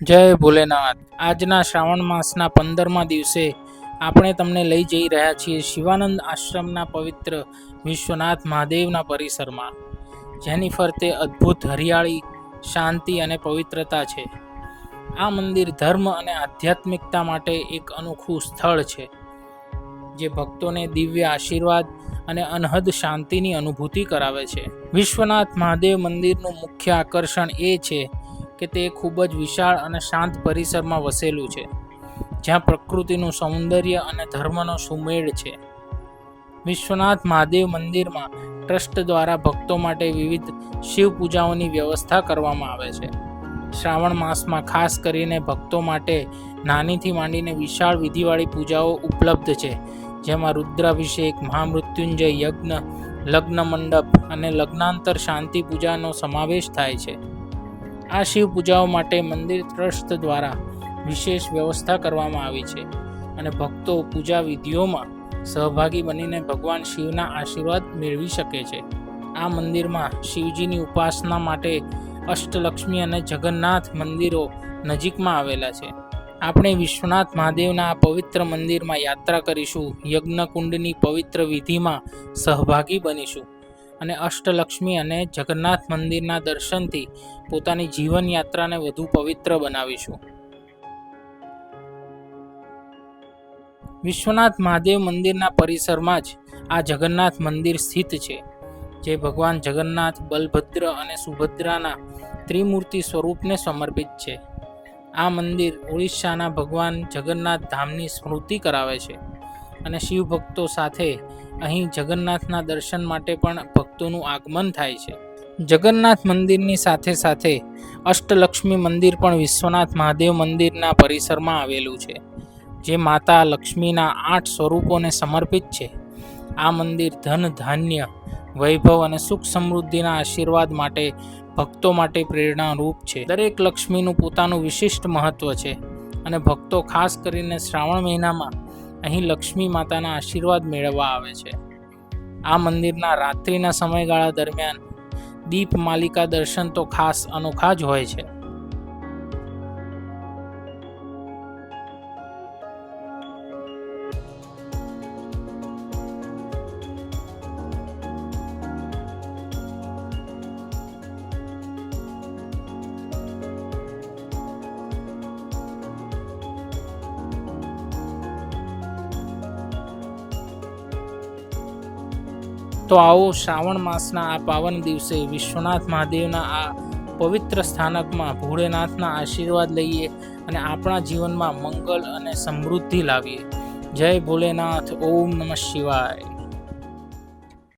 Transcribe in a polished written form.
જય ભોલેનાથ। આજના શ્રાવણ માસના 15મા દિવસે આપણે તમને લઈ જઈ રહ્યા છીએ શિવાનંદ આશ્રમના પવિત્ર વિશ્વનાથ મહાદેવના પરિસરમાં, જેની ફરતે અદ્ભુત હરિયાળી, શાંતિ અને પવિત્રતા છે। આ મંદિર ધર્મ અને આધ્યાત્મિકતા માટે એક અનોખું સ્થળ છે, જે ભક્તોને દિવ્ય આશીર્વાદ અને અનહદ શાંતિની અનુભૂતિ કરાવે છે। વિશ્વનાથ મહાદેવ મંદિરનું મુખ્ય આકર્ષણ એ છે કે તે ખૂબ જ વિશાળ અને શાંત પરિસરમાં વસેલું છે, જ્યાં પ્રકૃતિનું સૌંદર્ય અને ધર્મનો સુમેળ છે। વિશ્વનાથ મહાદેવ મંદિરમાં ટ્રસ્ટ દ્વારા ભક્તો માટે વિવિધ શિવ પૂજાઓની વ્યવસ્થા કરવામાં આવે છે। શ્રાવણ માસમાં ખાસ કરીને ભક્તો માટે નાનીથી માંડીને વિશાળ વિધિવાળી પૂજાઓ ઉપલબ્ધ છે, જેમાં રુદ્રાભિષેક, મહામૃત્યુંજય યજ્ઞ, લગ્ન મંડપ અને લગ્નાંતર શાંતિ પૂજાનો સમાવેશ થાય છે। આ શિવ પૂજાઓ માટે મંદિર ટ્રસ્ટ દ્વારા વિશેષ વ્યવસ્થા કરવામાં આવી છે અને ભક્તો પૂજા વિધિઓમાં સહભાગી બનીને ભગવાન શિવના આશીર્વાદ મેળવી શકે છે। આ મંદિરમાં શિવજીની ઉપાસના માટે અષ્ટલક્ષ્મી અને જગન્નાથ મંદિરો નજીકમાં આવેલા છે। આપણે વિશ્વનાથ મહાદેવના આ પવિત્ર મંદિરમાં યાત્રા કરીશું, યજ્ઞકુંડની પવિત્ર વિધિમાં સહભાગી બનીશું અને અષ્ટલક્ષ્મી અને જગન્નાથ મંદિરના દર્શનથી પોતાની જીવન યાત્રાને વધુ પવિત્ર બનાવીશું। વિશ્વનાથ મહાદેવ મંદિરના પરિસરમાં જ આ જગન્નાથ મંદિર સ્થિત છે, જે ભગવાન જગન્નાથ, બલભદ્ર અને સુભદ્રાના ત્રિમૂર્તિ સ્વરૂપને સમર્પિત છે। આ મંદિર ઓડિશાના ભગવાન જગન્નાથ ધામની સ્મૃતિ કરાવે છે અને શિવ ભક્તો સાથે અહીં જગન્નાથના દર્શન માટે પણ ભક્તોનું આગમન થાય છે। જગન્નાથ મંદિરની સાથે સાથે અષ્ટલક્ષ્મી મંદિર પણ વિશ્વનાથ મહાદેવ મંદિરના પરિસરમાં આવેલું છે, જે માતા લક્ષ્મીના 8 સ્વરૂપોને સમર્પિત છે। આ મંદિર ધન, ધાન્ય, વૈભવ અને સુખ સમૃદ્ધિના આશીર્વાદ માટે ભક્તો માટે પ્રેરણારૂપ છે। દરેક લક્ષ્મીનું પોતાનું વિશિષ્ટ મહત્વ છે અને ભક્તો ખાસ કરીને શ્રાવણ મહિનામાં અહીં લક્ષ્મી માતાના આશીર્વાદ મેળવવા આવે છે। આ મંદિરના રાત્રિના સમયગાળા દરમિયાન દીપમાલિકા દર્શન તો ખાસ અનોખા જ હોય છે। તો આવો શ્રાવણ માસના આ પાવન દિવસે વિશ્વનાથ મહાદેવના આ પવિત્ર સ્થાનકમાં ભોળેનાથના આશીર્વાદ લઈએ અને આપણા જીવનમાં મંગળ અને સમૃદ્ધિ લાવીએ। જય ભોલેનાથ। ઓમ નમઃ શિવાય।